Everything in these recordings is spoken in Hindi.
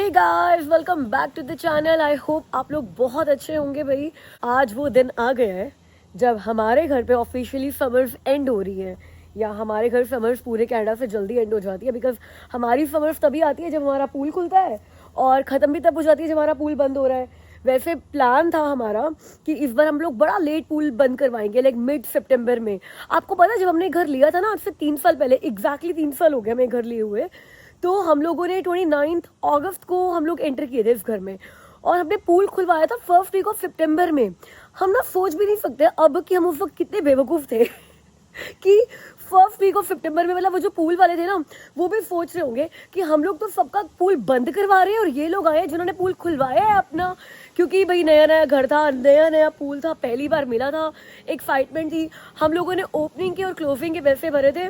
Hey guys, welcome back to the channel. I hope आप लोग बहुत अच्छे होंगे। भाई आज वो दिन आ गया है जब हमारे घर पे ऑफिशियली समर्स एंड हो रही है, या हमारे घर समर्स पूरे कनाडा से जल्दी एंड हो जाती है। बिकॉज हमारी समर्स तभी आती है जब हमारा पूल खुलता है और ख़त्म भी तब हो जाती है जब हमारा पूल बंद हो रहा है। वैसे प्लान था हमारा कि इस बार हम लोग बड़ा लेट पूल बंद करवाएंगे, लाइक मिड सितंबर में। आपको पता है जब हमने घर लिया था ना, आज से 3 साल पहले, एग्जैक्टली 3 साल हो गया हमें घर लिए हुए, तो हम लोगों ने 29 अगस्त को हम लोग एंटर किए थे इस घर में और हमने पूल खुलवाया था फर्स्ट वीक ऑफ सितंबर में। हम ना सोच भी नहीं सकते अब कि हम उस वक्त कितने बेवकूफ़ थे कि फर्स्ट वीक ऑफ सितंबर में, मतलब वो जो पूल वाले थे ना, वो भी सोच रहे होंगे कि हम लोग तो सबका पूल बंद करवा रहे हैं और ये लोग आए हैं जिन्होंने पूल खुलवाया है अपना। क्योंकि भाई नया नया घर था, नया नया पूल था, पहली बार मिला था, एक्साइटमेंट थी। हम लोगों ने ओपनिंग के और क्लोजिंग के पैसे भरे थे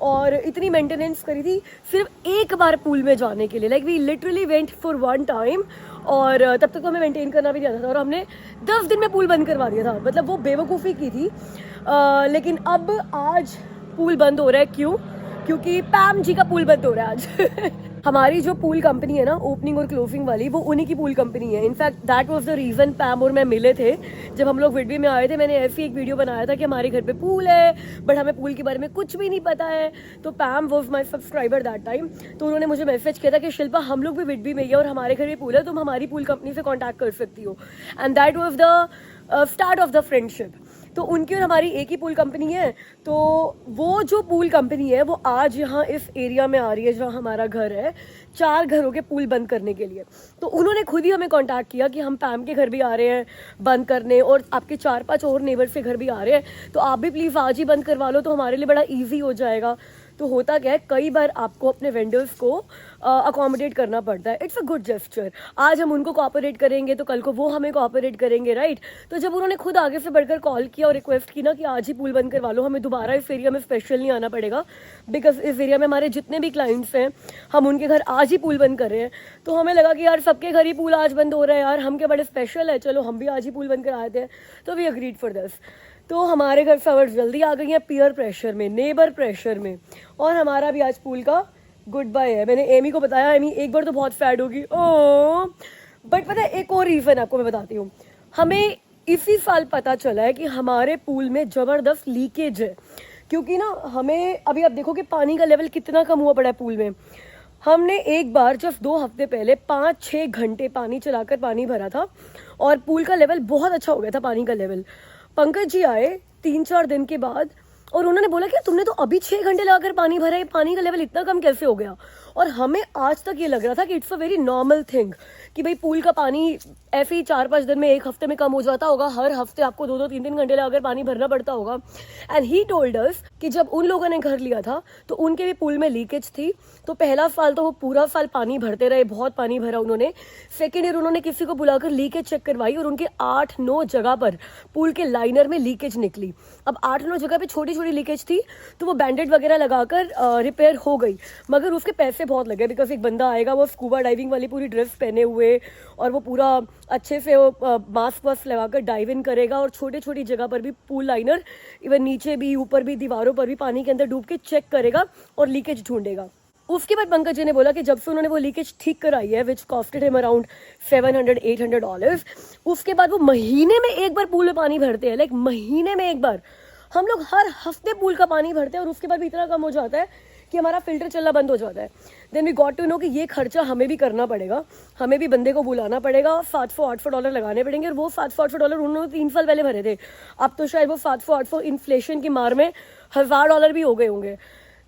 और इतनी मेंटेनेंस करी थी सिर्फ एक बार पूल में जाने के लिए। Like we literally went for one time और तब तक तो हमें मेंटेन करना भी नहीं आता था और हमने 10 दिन में पूल बंद करवा दिया था। मतलब वो बेवकूफ़ी की थी। लेकिन अब आज पूल बंद हो रहा है। क्यों? क्योंकि पैम जी का पूल बंद हो रहा है आज हमारी जो पूल कंपनी है ना, ओपनिंग और क्लोजिंग वाली, वो उन्हीं की पूल कंपनी है। In fact that was the reason Pam और मैं मिले थे जब हम लोग विडबी में आए थे। मैंने ऐसी एक वीडियो बनाया था कि हमारे घर पे पूल है बट हमें पूल के बारे में कुछ भी नहीं पता है। तो Pam was my subscriber that time, तो उन्होंने मुझे मैसेज किया था कि शिल्पा हम लोग भी विडबी में ही है और हमारे घर में पूल है, तुम हमारी पूल कंपनी से कॉन्टैक्ट कर सकती हो। And that was the start of the friendship. तो उनकी और हमारी एक ही पूल कंपनी है। तो वो जो पूल कंपनी है वो आज यहाँ इस एरिया में आ रही है जहाँ हमारा घर है, 4 घरों के पूल बंद करने के लिए। तो उन्होंने खुद ही हमें कांटेक्ट किया कि हम पैम के घर भी आ रहे हैं बंद करने और आपके 4-5 और नेबर से घर भी आ रहे हैं, तो आप भी प्लीज़ आज ही बंद करवा लो, तो हमारे लिए बड़ा ईजी हो जाएगा। तो होता क्या है, कई बार आपको अपने वेंडर्स को अकोमोडेट करना पड़ता है। It's a good gesture. आज हम उनको कोऑपरेट करेंगे तो कल को वो हमें कोऑपरेट करेंगे, राइट? तो जब उन्होंने खुद आगे से बढ़कर कॉल किया और रिक्वेस्ट की ना कि आज ही पूल बंद करवा लो, हमें दोबारा इस एरिया में स्पेशल नहीं आना पड़ेगा, बिकॉज इस एरिया में हमारे जितने भी क्लाइंट्स हैं हम उनके घर आज ही पूल बंद कर रहे हैं। तो हमें लगा कि यार सबके घर ही पूल आज बंद हो रहा है, यार हम क्या बड़े स्पेशल है, चलो हम भी आज ही पूल बंद कराए थे। तो वी अग्रीड फॉर दिस। तो हमारे घर फ्लावर्स जल्दी आ गई हैं, पीयर प्रेशर में, नेबर प्रेशर में, और हमारा भी आज पूल का गुड बाय है। मैंने एमी को बताया, एमी एक बार तो बहुत सैड होगी ओ, बट पता है एक और रीज़न आपको मैं बताती हूँ। हमें इसी साल पता चला है कि हमारे पूल में ज़बरदस्त लीकेज है। क्योंकि ना हमें अभी आप देखो कि पानी का लेवल कितना कम हुआ पड़ा है पूल में। हमने एक बार जस्ट 2 हफ्ते पहले 5-6 घंटे पानी चलाकर पानी भरा था और पूल का लेवल बहुत अच्छा हो गया था, पानी का लेवल। पंकज जी आए 3-4 दिन के बाद और उन्होंने बोला कि तुमने तो अभी 6 घंटे लगाकर पानी भरा है, पानी का लेवल इतना कम कैसे हो गया? और हमें आज तक ये लग रहा था कि it's a very normal thing कि भाई पूल का पानी ऐसे ही 4-5 दिन में, 1 हफ्ते में कम हो जाता होगा। हर हफ्ते आपको 2-2, 3-3 घंटे लगाकर पानी भरना पड़ता होगा। एंड ही टोल्ड अस कि जब उन लोगों ने घर लिया था तो उनके भी पूल में लीकेज थी। तो पहला साल तो वो पूरा साल पानी भरते रहे, बहुत पानी भरा उन्होंने। सेकेंड ईयर उन्होंने किसी को बुलाकर लीकेज चेक करवाई और उनके 8-9 जगह पर पूल के लाइनर में लीकेज निकली। अब 8-9 जगह पे छोटी छोटी लीकेज थी तो वो बैंडेड वगैरह लगाकर रिपेयर हो गई, मगर उसके पैसे बहुत लगे। बिकॉज एक बंदा आएगा वो स्कूबा डाइविंग वाली पूरी ड्रेस पहने हुए और वो पूरा अच्छे से मास्क वास्क लगाकर डाइव इन करेगा और छोटी छोटी जगह पर भी पूल लाइनर, इवन नीचे भी, ऊपर भी, दीवारों पर भी पानी के अंदर डूब के चेक करेगा और लीकेज ढूंढेगा। उसके बाद पंकज जी ने बोला कि जब से उन्होंने वो लीकेज ठीक कराई है, विच कॉस्टेड हिम अराउंड $700-800, उसके बाद वो महीने में एक बार पूल में पानी भरते हैं। लाइक महीने में एक बार। हम लोग हर हफ्ते पूल का पानी भरते हैं और उसके बाद भी इतना कम हो जाता है कि हमारा फिल्टर चलना बंद हो जाता है। Then we got to know कि ये खर्चा हमें भी करना पड़ेगा, हमें भी बंदे को बुलाना पड़ेगा, $700-800 लगाने पड़ेंगे। और वो $700-800 उन्होंने 3 साल पहले भरे थे। अब तो शायद वो $700-800 इन्फ्लेशन की मार में $1000 भी हो गए होंगे।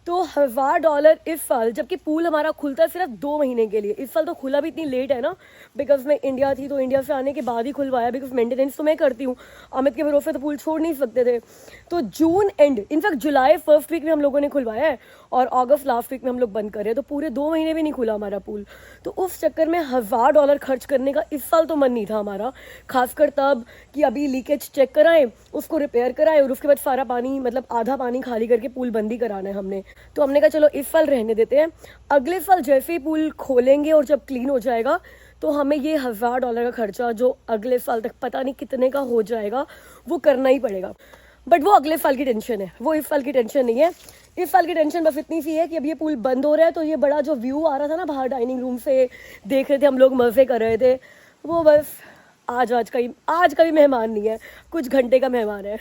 तो $1000 इस साल, जबकि पूल हमारा खुलता है सिर्फ 2 महीने के लिए। इस साल तो खुला भी इतनी लेट है ना, बिकॉज मैं इंडिया थी तो इंडिया से आने के बाद ही खुलवाया, बिकॉज मेंटेनेंस तो मैं करती हूँ, अमित के भरोसे तो पूल छोड़ नहीं सकते थे। तो June end, in fact July first week में हम लोगों ने खुलवाया है और अगस्त लास्ट वीक में हम लोग बंद कर रहे हैं। तो पूरे 2 महीने भी नहीं खुला हमारा पूल। तो उस चक्कर में $1000 खर्च करने का इस साल तो मन नहीं था हमारा, खासकर तब कि अभी लीकेज चेक कराएं, उसको रिपेयर कराएं और उसके बाद सारा पानी, मतलब आधा पानी खाली करके पूल बंद ही कराना है हमने। तो हमने कहा चलो इस साल रहने देते हैं, अगले साल जैसे ही पूल खोलेंगे और जब क्लीन हो जाएगा तो हमें ये $1000 का खर्चा जो अगले साल तक पता नहीं कितने का हो जाएगा वो करना ही पड़ेगा। बट वो अगले साल की टेंशन है, वो इस साल की टेंशन नहीं है। इस साल की टेंशन बस इतनी सी है कि अब ये पूल बंद हो रहा है, तो ये बड़ा जो व्यू आ रहा था ना बाहर डाइनिंग रूम से, देख रहे थे हम लोग, मज़े कर रहे थे, वो बस आज का भी मेहमान नहीं है, कुछ घंटे का मेहमान है।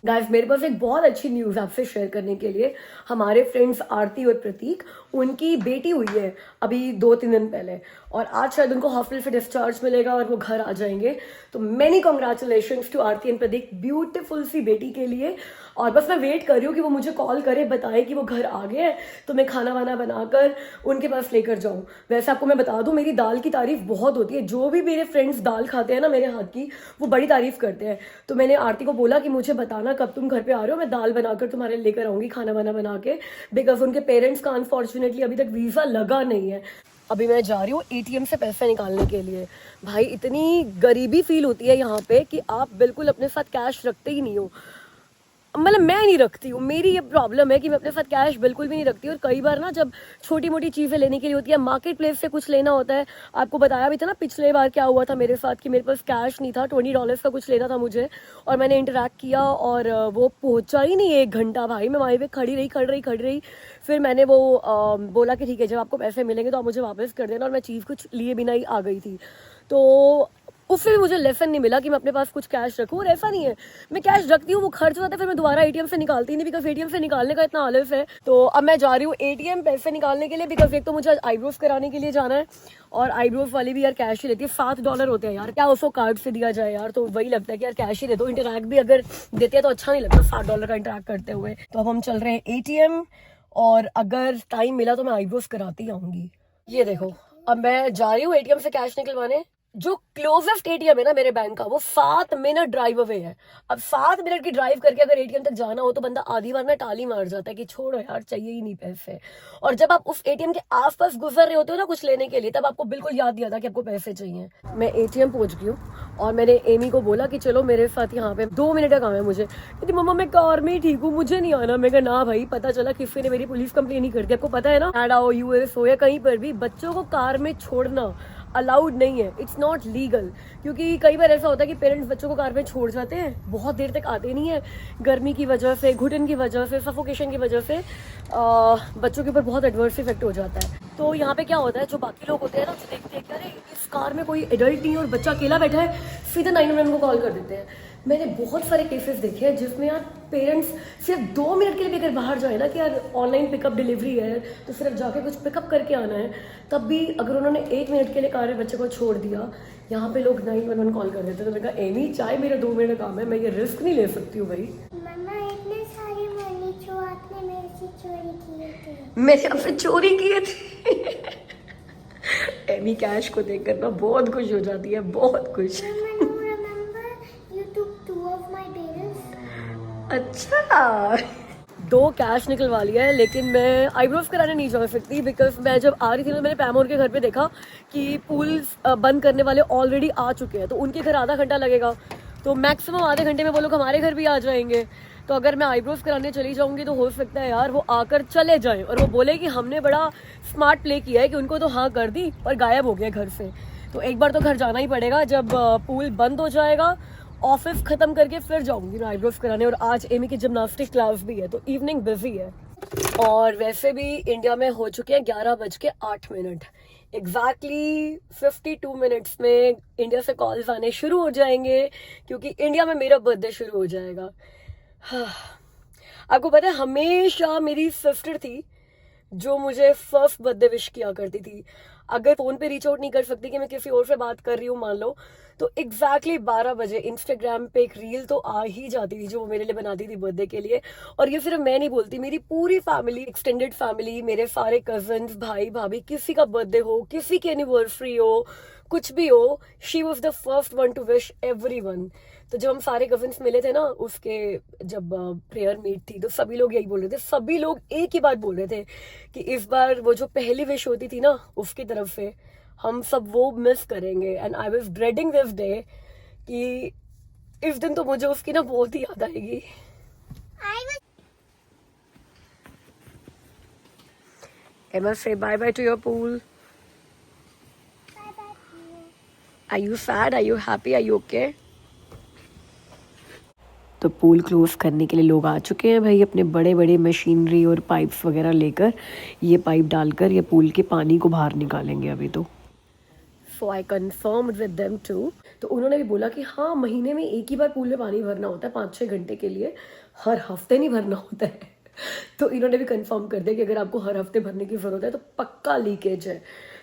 गाइस, मेरे पास एक बहुत अच्छी न्यूज़ आपसे शेयर करने के लिए। हमारे फ्रेंड्स आरती और प्रतीक, उनकी बेटी हुई है अभी 2-3 दिन पहले, और आज शायद उनको हॉस्पिटल से डिस्चार्ज मिलेगा और वो घर आ जाएंगे। तो many congratulations to Aarti and Prateek, beautiful सी बेटी के लिए। और बस मैं वेट कर रही हूँ कि वो मुझे कॉल करे, बताए कि वो घर आ गए हैं, तो मैं खाना वाना बनाकर उनके पास लेकर जाऊँ। वैसे आपको मैं बता दूँ, मेरी दाल की तारीफ बहुत होती है, जो भी मेरे फ्रेंड्स दाल खाते हैं ना मेरे हाथ की, वो बड़ी तारीफ करते हैं। तो मैंने आरती को बोला कि मुझे बताना कब तुम घर पे आ रहे हो, मैं दाल बनाकर तुम्हारे लेकर आऊँगी, खाना वाना बना के, बिकॉज उनके पेरेंट्स का अनफॉर्चुनेटली अभी तक वीज़ा लगा नहीं है। अभी मैं जा रही हूँ एटीएम से पैसे निकालने के लिए। भाई, इतनी गरीबी फील होती है यहाँ पे कि आप बिल्कुल अपने साथ कैश रखते ही नहीं हो। मतलब मैं नहीं रखती हूँ, मेरी ये प्रॉब्लम है कि मैं अपने साथ कैश बिल्कुल भी नहीं रखती। और कई बार ना, जब छोटी मोटी चीज़ें लेने के लिए होती है, मार्केट प्लेस से कुछ लेना होता है, आपको बताया भी था ना पिछले बार क्या हुआ था मेरे साथ, कि मेरे पास कैश नहीं था, $20 का कुछ लेना था मुझे, और मैंने इंटरैक्ट किया और वो पहुंचा ही नहीं 1 घंटा। भाई, मैं वहीं पे खड़ी रही। फिर मैंने वो बोला कि ठीक है, जब आपको पैसे मिलेंगे तो आप मुझे वापस कर देना, और मैं चीज़ कुछ लिए बिना ही आ गई थी। तो उससे भी मुझे लेसन नहीं मिला कि मैं अपने पास कुछ कैश रखूँ। और ऐसा नहीं है, मैं कैश रखती हूँ, वो खर्च होता है, फिर मैं दोबारा एटीएम से निकालती नहीं, बिकॉज एटीएम से निकालने का इतना आलस है। तो अब मैं जा रही हूँ एटीएम पैसे निकालने के लिए, बिकॉज एक तो मुझे आईब्रोज कराने के लिए जाना है, और आईब्रोज वाली भी यार कैश ही लेती है। $7 होते हैं यार, क्या उसको कार्ड से दिया जाए यार, तो वही लगता है कि यार कैश ही दे दो। इंटरैक्ट भी अगर देते हैं तो अच्छा नहीं लगता $7 का इंटरैक्ट करते हुए। तो अब हम चल रहे हैं एटीएम, और अगर टाइम मिला तो मैं आईब्रोज कराती आऊंगी। ये देखो, अब मैं जा रही हूँ एटीएम से कैश निकलवाने। जो क्लोजेस्ट एटीएम है ना मेरे बैंक का, वो 7 मिनट ड्राइव अवे है। अब 7 मिनट की ड्राइव करके अगर एटीएम तक जाना हो तो बंदा आधी बार में टाली मार जाता है कि छोड़ो यार, चाहिए ही नहीं पैसे। और जब आप उस एटीएम के आसपास गुजर रहे होते हो ना कुछ लेने के लिए, तब आपको बिल्कुल याद नहीं आता कि आपको पैसे चाहिए। मैं एटीएम पहुंच गई हूँ, और मैंने एमी को बोला कि चलो मेरे साथ यहाँ पे 2 मिनट का काम है मुझे। कहती मम्मा मैं कार में ही ठीक हूँ, मुझे नहीं आना। मैं कहा ना भाई, पता चला किसी ने मेरी पुलिस कंप्लेन ही कर दी। आपको पता है ना, कनाडा हो, यूएस हो या कहीं पर भी, बच्चों को कार में छोड़ना अलाउड नहीं है, इट्स नॉट लीगल। क्योंकि कई बार ऐसा होता है कि पेरेंट्स बच्चों को कार में छोड़ जाते हैं, बहुत देर तक आते नहीं है, गर्मी की वजह से, घुटन की वजह से, सफोकेशन की वजह से बच्चों के ऊपर बहुत एडवर्स इफेक्ट हो जाता है। तो यहाँ पे क्या होता है, जो बाकी लोग होते हैं ना, जो देखते हैं कि अरे इस कार में कोई एडल्ट नहीं है और बच्चा अकेला बैठा है, सीधे 911 को कॉल कर देते हैं। मैंने बहुत सारे केसेस देखे हैं जिसमें यार पेरेंट्स सिर्फ 2 मिनट के लिए भी अगर बाहर जाए ना, कि यार ऑनलाइन पिकअप डिलीवरी है तो सिर्फ जाके कुछ पिकअप करके आना है, तब भी अगर उन्होंने 1 मिनट के लिए कार में बच्चे को छोड़ दिया, यहाँ पे लोग 911 कॉल कर देते हैं। तो मैंने कहा एमी, चाहे मेरा 2 मिनट का काम है, मैं ये रिस्क नहीं ले सकती हूँ भाई। मैंने आपसे चोरी किए थे। एमी कैश को देखकर ना बहुत खुश हो जाती है, बहुत खुश। अच्छा, 2 कैश निकलवा लिया है, लेकिन मैं आईब्रोज कराने नहीं जा सकती, बिकॉज मैं जब आ रही थी ना, मैंने पैमोर के घर पे देखा कि पूल बंद करने वाले ऑलरेडी आ चुके हैं, तो उनके घर आधा घंटा लगेगा, तो मैक्सिमम आधे घंटे में वो लोग हमारे घर भी आ जाएंगे। तो अगर मैं आईब्रोज कराने चली जाऊंगी तो हो सकता है यार वो आकर चले जाएं और वो बोले कि हमने बड़ा स्मार्ट प्ले किया है, कि उनको तो हाँ कर दी और गायब हो गया घर से। तो एक बार तो घर जाना ही पड़ेगा, जब पूल बंद हो जाएगा, ऑफिस खत्म करके फिर जाऊंगी मैं आईब्रोज कराने। और आज एमी की जिम्नास्टिक क्लास भी है, तो इवनिंग बिजी है। और वैसे भी इंडिया में हो चुके हैं 11:08। एग्जैक्टली 52 मिनट्स में इंडिया से कॉल्स आने शुरू हो जाएंगे, क्योंकि इंडिया में मेरा बर्थडे शुरू हो जाएगा। हाँ। आपको पता है, हमेशा मेरी सिस्टर थी जो मुझे फर्स्ट बर्थडे विश किया करती थी। अगर फोन पे रीच आउट नहीं कर सकती कि मैं किसी और से बात कर रही हूँ मान लो, तो एग्जैक्टली 12 बजे इंस्टाग्राम पे एक रील तो आ ही जाती थी जो वो मेरे लिए बनाती थी बर्थडे के लिए। और ये सिर्फ मैं नहीं बोलती, मेरी पूरी फैमिली, एक्सटेंडेड फैमिली, मेरे सारे कजन्स, भाई भाभी, किसी का बर्थडे हो, किसी की एनिवर्सरी हो, कुछ भी हो, she was the first one two wish everyone. तो जब हम सारे कजिन्स मिले थे ना, उसके जब प्रेयर मीट थी, तो सभी लोग यही बोल रहे थे, सभी लोग एक ही बात बोल रहे थे कि इस बार वो जो पहली विश होती थी ना उसकी तरफ से, हम सब वो मिस करेंगे। And I was dreading this day, कि इस दिन तो मुझे उसकी ना बहुत ही याद आएगी। Emma, say bye bye to your pool. Bye bye. Are you sad? Are you happy? Are you okay? तो पूल क्लोज करने के लिए लोग आ चुके हैं भाई, अपने बड़े बड़े मशीनरी और पाइप्स वगैरह लेकर। ये पाइप डालकर ये पूल के पानी को बाहर निकालेंगे अभी तो। So I confirm with them too. तो उन्होंने भी बोला कि हाँ, महीने में एक ही बार पूल में पानी भरना होता है 5-6 घंटे के लिए, हर हफ्ते नहीं भरना होता है। तो इन्होंने भी कंफर्म कर दिया कि अगर आपको हर हफ्ते भरने की ज़रूरत है तो पक्का लीकेज है।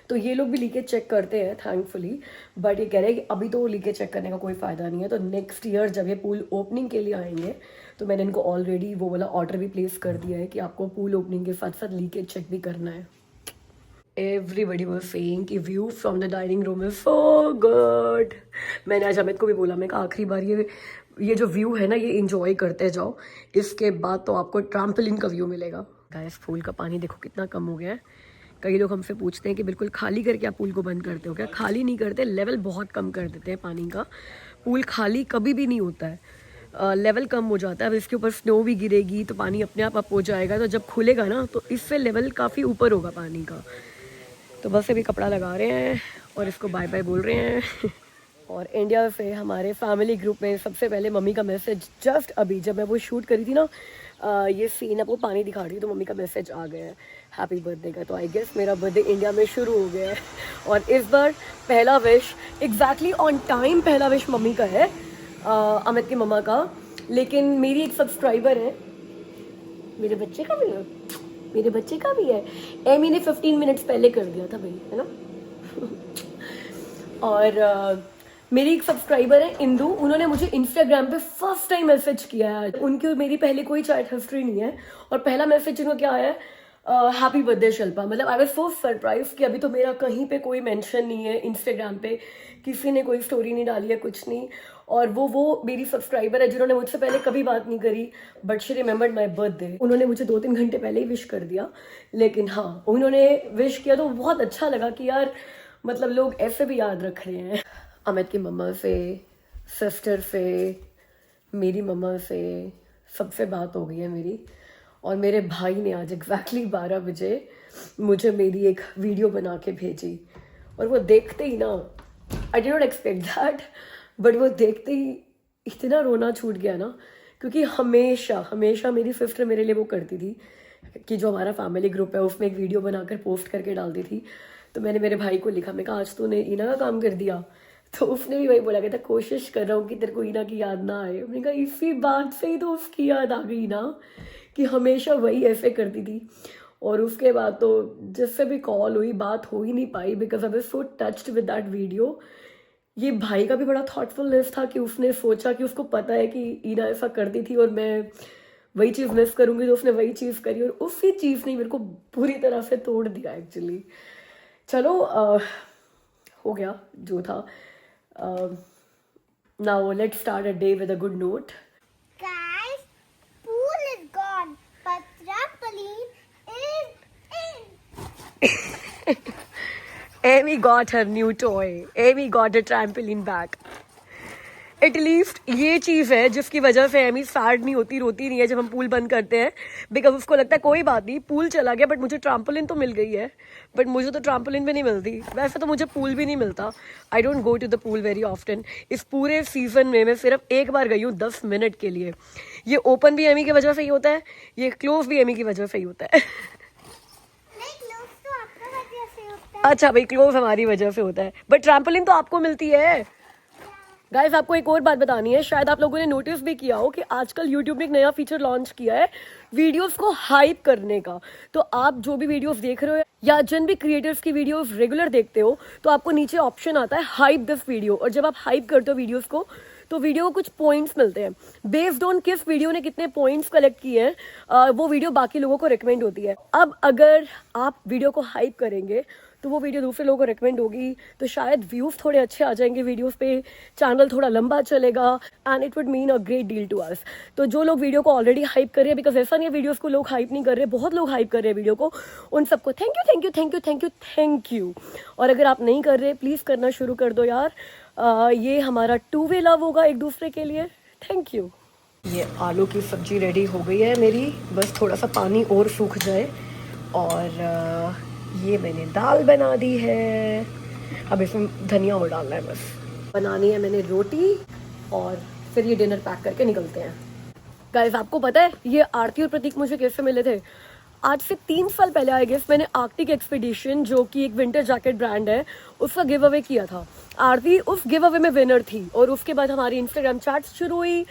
तो ये लोग भी लीकेज चेक करते हैं थैंकफुली, बट ये कह रहे हैं कि अभी तो लीकेज चेक करने का कोई फ़ायदा नहीं है। तो नेक्स्ट ईयर जब ये पूल ओपनिंग के लिए आएंगे तो मैंने इनको ऑलरेडी वो वाला ऑर्डर भी प्लेस कर दिया है कि आपको पूल ओपनिंग के साथ साथ लीकेज चेक भी करना है। Everybody was saying कि view from the dining room is so good. मैंने आज अमित को भी बोला, मैं कहा आखिरी बार ये जो व्यू है ना ये इंजॉय करते जाओ, इसके बाद तो आपको ट्रैम्पोलिन का व्यू मिलेगा। गाइस पूल का पानी देखो कितना कम हो गया है। कई लोग हमसे पूछते हैं कि बिल्कुल खाली करके आप पूल को बंद करते हो क्या? खाली नहीं करते, लेवल बहुत कम कर देते हैं पानी का। पूल खाली कभी भी नहीं होता है, लेवल कम हो जाता है। अब इसके ऊपर स्नो भी गिरेगी तो पानी अपने आप अप हो जाएगा, तो जब खुलेगा ना तो इससे लेवल काफ़ी ऊपर होगा पानी का। तो बस अभी कपड़ा लगा रहे हैं और इसको बाय बाय बोल रहे हैं। और इंडिया से हमारे फैमिली ग्रुप में सबसे पहले मम्मी का मैसेज जस्ट अभी जब मैं वो शूट करी थी ना, ये सीन आपको पानी दिखा रही थी, तो मम्मी का मैसेज आ गया है हैप्पी बर्थडे का। तो आई गेस मेरा बर्थडे इंडिया में शुरू हो गया है। और इस बार पहला विश एग्जैक्टली ऑन टाइम पहला विश मम्मी का है, अमित की मम्मा का। लेकिन मेरी एक सब्सक्राइबर है, मेरे बच्चे का भी है, मेरे बच्चे का भी है, एमी ने 15 मिनट्स पहले कर दिया था भाई, है ना। और मेरी एक सब्सक्राइबर है इंदू, उन्होंने मुझे इंस्टाग्राम पे फर्स्ट टाइम मैसेज किया है। उनकी और मेरी पहले कोई चैट हिस्ट्री नहीं है, और पहला मैसेज उनको क्या आया है, हैप्पी बर्थडे शिल्पा। मतलब आई वाज सो सरप्राइज कि अभी तो मेरा कहीं पे कोई मेंशन नहीं है इंस्टाग्राम पे, किसी ने कोई स्टोरी नहीं डाली है, कुछ नहीं। और वो मेरी सब्सक्राइबर है जिन्होंने मुझसे पहले कभी बात नहीं करी, but she remembered my birthday. उन्होंने मुझे 2-3 घंटे पहले ही विश कर दिया, लेकिन हाँ उन्होंने विश किया तो बहुत अच्छा लगा कि यार मतलब लोग ऐसे भी याद रख रहे हैं। अमित की मम्मा से, सिस्टर से, मेरी मम्मा से, सबसे बात हो गई है मेरी। और मेरे भाई ने आज एग्जैक्टली 12 बजे मुझे मेरी एक वीडियो बना के भेजी, और वो देखते ही ना, I did not expect that, but वो देखते ही इतना रोना छूट गया ना, क्योंकि हमेशा हमेशा मेरी सिस्टर मेरे लिए वो करती थी कि जो हमारा फैमिली ग्रुप है उसमें एक वीडियो बनाकर पोस्ट करके डालती थी। तो मैंने मेरे भाई को लिखा, मैं कहा आज तूने ईना का काम कर दिया, तो उसने भी वही बोला, कहता कोशिश कर रहा हूँ कि तेरे को ईना की याद ना आए। मैंने कहा इसी बात से ही तो उसकी याद आ गई ना, कि हमेशा वही ऐसे करती थी। और उसके बाद तो जिससे भी कॉल हुई बात हो ही नहीं पाई, because I was so touched with that video. ये भाई का भी बड़ा थॉटफुलनेस था कि उसने सोचा कि उसको पता है कि ईना ऐसा करती थी और मैं वही चीज़ मिस करूँगी, तो उसने वही चीज़ करी, और उसी चीज़ ने मेरे को पूरी तरह से तोड़ दिया एक्चुअली। चलो हो गया जो था। Now let's start a day with a good note. Guys, pool is gone, but trampoline is in. Amy got her new toy. Amy got a trampoline back. At least ये चीज़ है जिसकी वजह से एमी सैड नहीं होती, रोती नहीं है जब हम पूल बंद करते हैं, बिकॉज उसको लगता है कोई बात नहीं, पूल चला गया बट मुझे ट्रैम्पोलिन तो मिल गई है। बट मुझे तो ट्रैम्पोलिन भी नहीं मिलती, वैसे तो मुझे पूल भी नहीं मिलता। I don't go to the pool very often. इस पूरे सीजन में मैं सिर्फ एक बार गई हूँ 10 मिनट के लिए। ये ओपन भी एमी की वजह से ही होता है, ये क्लोज भी एमी की वजह से ही होता है। अच्छा भाई, क्लोज हमारी वजह से होता है, बट ट्रैम्पोलिन तो आपको मिलती है। गाइस आपको एक और बात बतानी है, शायद आप लोगों ने नोटिस भी किया हो कि आजकल यूट्यूब ने एक नया फीचर लॉन्च किया है वीडियोस को हाइप करने का। तो आप जो भी वीडियोस देख रहे हो या जिन भी क्रिएटर्स की वीडियोस रेगुलर देखते हो, तो आपको नीचे ऑप्शन आता है हाइप दिस वीडियो, और जब आप हाइप करते हो वीडियोस को तो वीडियो को कुछ पॉइंट्स मिलते हैं। बेस्ड ऑन किस वीडियो ने कितने पॉइंट्स कलेक्ट किए हैं वो वीडियो बाकी लोगों को रिकमेंड होती है। अब अगर आप वीडियो को हाइप करेंगे तो वो वीडियो दूसरे लोगों को रिकमेंड होगी, तो शायद व्यूज थोड़े अच्छे आ जाएंगे वीडियोस पे, चैनल थोड़ा लंबा चलेगा, and it would mean a great deal to us. तो जो लोग वीडियो को ऑलरेडी हाइप कर रहे हैं, बिकॉज ऐसा नहीं है वीडियोस को लोग हाइप नहीं कर रहे, बहुत लोग हाइप कर रहे हैं वीडियो को, उन सबको thank you thank you thank you thank you thank you. और अगर आप नहीं कर रहे, प्लीज़ करना शुरू कर दो यार। ये हमारा 2-वे लव होगा एक दूसरे के लिए। Thank you. ये आलू की सब्जी रेडी हो गई है मेरी, बस थोड़ा सा पानी और सूख जाए। और ये मैंने दाल बना दी है, अब इसमें धनिया और डालना है बस। बनानी है मैंने रोटी, और फिर ये डिनर पैक करके निकलते हैं। गाइस आपको पता है ये आरती और प्रतीक मुझे कैसे मिले थे? आज से 3 साल पहले आई गेस मैंने आर्कटिक एक्सपीडिशन, जो कि एक विंटर जैकेट ब्रांड है, उसका गिव अवे किया था। आरती उस गिव अवे में विनर थी और उसके बाद हमारी इंस्टाग्राम चैट्स शुरू हुई,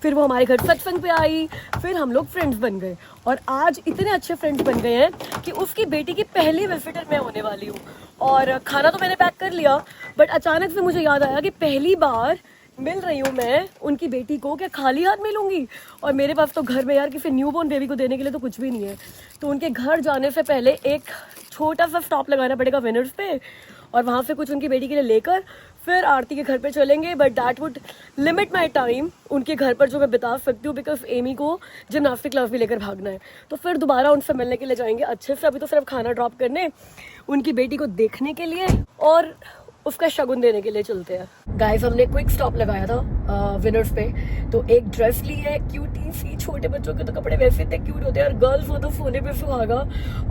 फिर वो हमारे घर सत्संग पे आई, फिर हम लोग फ्रेंड्स बन गए और आज इतने अच्छे फ्रेंड्स बन गए हैं कि उसकी बेटी की पहली विजिटर मैं होने वाली हूँ। और खाना तो मैंने पैक कर लिया, बट अचानक से मुझे याद आया कि पहली बार मिल रही हूँ मैं उनकी बेटी को, क्या खाली हाथ मिलूंगी? और मेरे पास तो घर में यार किसी न्यूबॉर्न बेबी को देने के लिए तो कुछ भी नहीं है। तो उनके घर जाने से पहले एक छोटा सा स्टॉप लगाना पड़ेगा विनर्स पे और वहाँ से कुछ उनकी बेटी के लिए लेकर फिर आरती के घर पे चलेंगे। But that would limit my time उनके घर पर जो मैं बिता सकती हूँ, बिकॉज एमी को जिमनास्टिक क्लास भी लेकर भागना है। तो फिर दोबारा उनसे मिलने के लिए जाएंगे अच्छे से। अभी तो सिर्फ खाना ड्रॉप करने, उनकी बेटी को देखने के लिए और उसका शगुन देने के लिए चलते हैं। गाइस हमने क्विक स्टॉप लगाया था विनर्स पे, तो एक ड्रेस ली है क्यूटी सी, छोटे बच्चों के तो कपड़े वैसे इतने क्यूट होते हैं और गर्ल्स वो तो सोने पे सुहागा,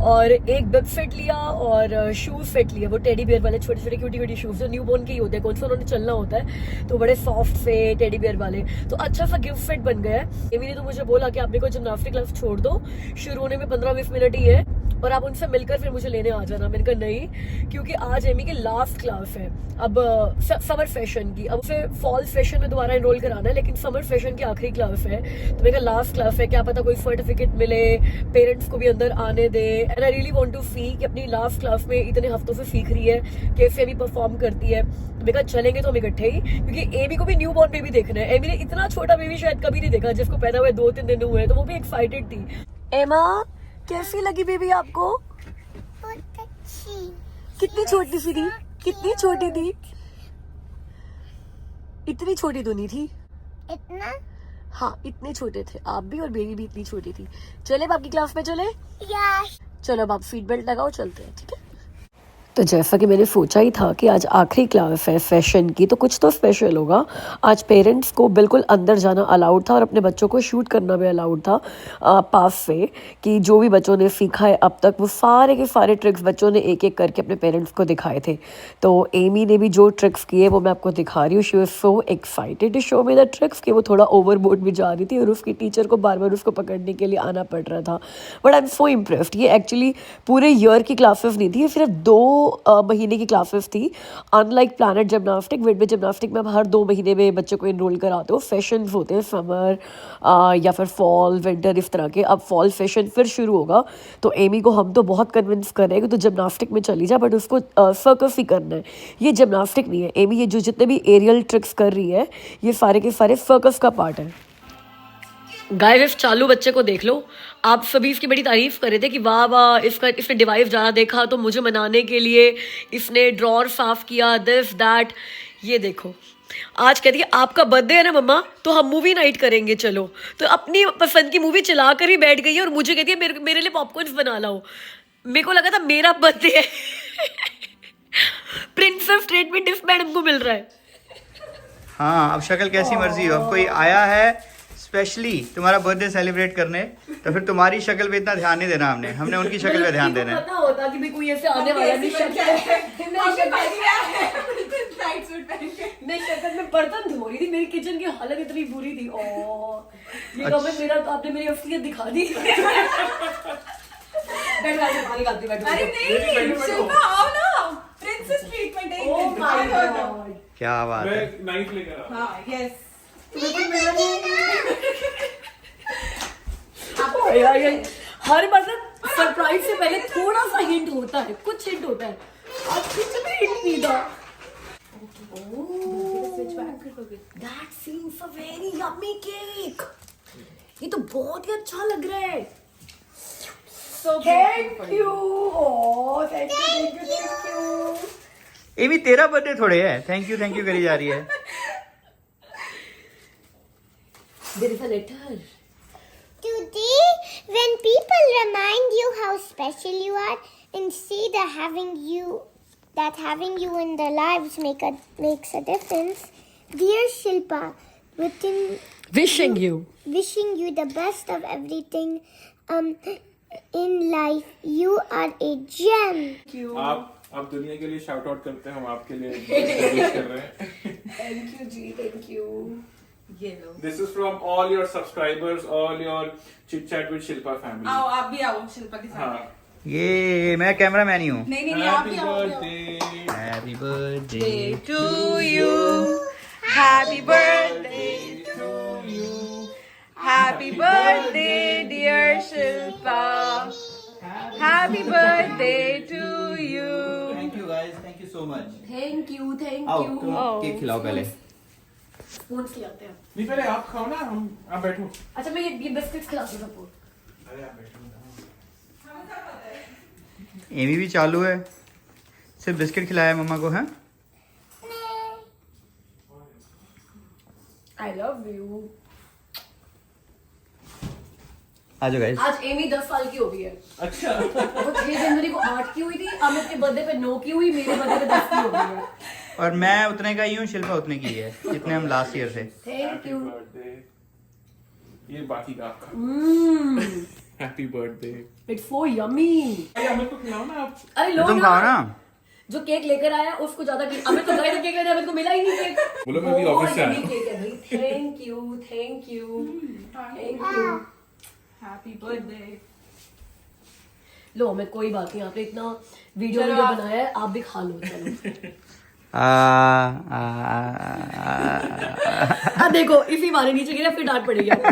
और एक बिग सेट लिया और शूज सेट लिया, वो टेडी बियर वाले छोटे छोटे क्यूटी क्यूटी शूज जो न्यूबॉर्न के ही होते हैं, कौन सा उन्होंने चलना होता है, तो बड़े सॉफ्ट से टेडी बियर वाले। तो अच्छा सा गिफ्ट सेट बन गया है। एमी ने तो मुझे बोला कि आप मेरे को जिमनास्टिक क्लास छोड़ दो, शुरू होने में 15-20 मिनट ही है और आप उनसे मिलकर फिर मुझे लेने आ जाना। मैंने कहा नहीं, क्योंकि आज एमी की लास्ट क्लास है अब समर फैशन की, अब उसे फॉल फैशन में दोबारा एनरोल कराना है, लेकिन समर फैशन की आखिरी क्लास है। तो मैंने कहा लास्ट क्लास है, क्या पता कोई सर्टिफिकेट मिले, पेरेंट्स को भी अंदर आने दे। And I really want to see कि अपनी लास्ट क्लास में इतने हफ्तों से सीख रही है, कैसे एमी परफॉर्म करती है। तो मैंने कहा चलेंगे तो हम इकट्ठे ही, क्योंकि एमी को भी न्यू बॉर्न बेबी देखना है। एमी ने इतना छोटा बेबी शायद कभी नहीं देखा, जिसको पैदा हुए 2-3 दिन हुए, तो वो भी एक्साइटेड थी। एमा कैसी लगी बेबी आपको? बहुत अच्छी। कितनी छोटी सी थी, कितनी छोटी थी? इतनी छोटी तो नहीं थी। इतना? हाँ इतने छोटे थे आप भी, और बेबी भी इतनी छोटी थी। चले अब आपकी क्लास में चले? यस। चलो अब आप सीट बेल्ट लगाओ, चलते हैं, ठीक है? तो जैसा कि मैंने सोचा ही था कि आज आखिरी क्लास है फैशन की, तो कुछ तो स्पेशल होगा। आज पेरेंट्स को बिल्कुल अंदर जाना अलाउड था और अपने बच्चों को शूट करना भी अलाउड था पास से, कि जो भी बच्चों ने सीखा है अब तक वो सारे के सारे ट्रिक्स बच्चों ने एक एक करके अपने पेरेंट्स को दिखाए थे। तो एमी ने भी जो ट्रिक्स किए वो मैं आपको दिखा रही हूँ। She was so excited to show me the tricks कि वो थोड़ा ओवरबोर्ड भी जा रही थी और उसकी टीचर को बार बार उसको पकड़ने के लिए आना पड़ रहा था। But I am so impressed. ये एक्चुअली पूरे ईयर की क्लासेस नहीं थी, ये सिर्फ 2 महीने की क्लासेस थी। Unlike planet gymnastic, winter gymnastic में अब हर 2 महीने में बच्चों को इनरोल कराते हो। सेशंस होते हैं समर या फिर फॉल विंटर इस तरह के। अब फॉल सेशन फिर शुरू होगा, तो एमी को हम तो बहुत कन्विंस कर रहे हैं कि तो जिमनास्टिक में चली जा, बट उसको सर्कस ही करना है। ये जिमनास्टिक नहीं है एमी, ये जो जितने भी एरियल ट्रिक्स कर रही है ये सारे के सारे सर्कस का पार्ट है। गाइस चालू बच्चे को देख लो, आप सभी इसकी बड़ी तारीफ कर रहे थे कि वाह वाह इसने डिवाइस ज़्यादा देखा तो मुझे मनाने के लिए इसने ड्रॉर साफ किया, दिस दैट। ये देखो आज कहती है आपका बर्थडे है ना मम्मा, तो हम मूवी नाइट करेंगे चलो। तो अपनी पसंद की मूवी चला कर ही बैठ गई है और मुझे कहती है मेरे लिए पॉपकॉर्न बना लाओ। मेरे को लगा था मेरा बर्थडे है। प्रिंसेस ट्रीटमेंट इस मैडम को मिल रहा है। हाँ अब शक्ल कैसी मर्जी हो, अब कोई आया है स्पेशली तुम्हारा बर्थडे सेलिब्रेट करने, तो फिर तुम्हारी शक्ल पे इतना ध्यान नहीं देना हमने उनकी शक्ल पे ध्यान देना है। पता होता कि भाई कोई ऐसे आने वाला नहीं, मैं शक्ल में बर्तन धो रही थी, मेरी किचन की हालत इतनी बुरी थी। ये कमेंट मेरा तो आपने मेरी असलियत दिखा दी। अरे नहीं शिल्पा आओ ना, प्रिंसेस ट्रीटमेंट है। ओह माय गॉड क्या बात है। मैं नाइफ लेकर आ। हां यस। हर मतलब सरप्राइज से पहले थोड़ा सा हिंट होता है, कुछ हिंट होता है। आज कुछ भी हिंट नहीं था। That seems a very yummy cake. ये तो बहुत ही अच्छा लग रहा है। Thank you. Oh, thank you. Amy तेरा बर्थडे थोड़े है थैंक यू करी जा रही है। There is a letter. Today, when people remind you how special you are, instead of having you in their lives makes a difference, dear Shilpa, Wishing you the best of everything in life. You are a gem. आप दुनिया के लिए शाउट आउट करते हैं, हम आपके लिए विश कर रहे हैं। Thank you ji, thank you. ये लो। This is from all your subscribers, all your chit chat with Shilpa family. आओ आप भी आओ शिल्पा के साथ। हाँ. ये मैं कैमरा मैन ही हूँ। नहीं नहीं आप भी Happy आओ। birthday. Happy birthday to you. Happy birthday to you. Happy birthday, dear Shilpa. Happy birthday to you. Thank you guys, thank you so much. Thank you आओ तुम केक खिलाओ पहले। स्पून खिलाते हैं। नहीं पहले आप खाओ ना, हम आप बैठो. अच्छा मैं ये बिस्किट्स खिलाती हूँ सबको। अरे आप बैठो. एमी भी चालू है, सिर्फ बिस्किट खिलाया है मम्मा को। है आई लव यू। आ जाओ गाइस। आज एमी 10 साल की हो गई है। अच्छा. वो 6 जनवरी को 8 की हुई थी, अमित के बर्थडे पे 9 की हुई, मेरे बर्थडे पे 10 की हो गई है। और मैं उतने का ही हूँ, शिल्पा उतने की है जितने हम लास्ट ईयर थे। Thank you. बर्थडे. ये बाकी का आपका. Mm, happy birthday. It's so yummy. अरे हमें तो खिलाओ ना आप. अरे लो तुम खाओ ना। जो केक लेकर आया उसको ज्यादा केक, अमित तो गए थे केक लेने, अमित को मिला ही नहीं केक। बोलो मैं भी ऑफिस से आया. केक है भाई। Thank you, thank you, thank you. Happy birthday. लो मैं कोई बात नहीं, आपने इतना वीडियो चलो वीडियो आप- बनाया है, आप भी खा लो चलो। अब देखो इसी मारे नीचे गिरा फिर डांट पड़ेगी आपको।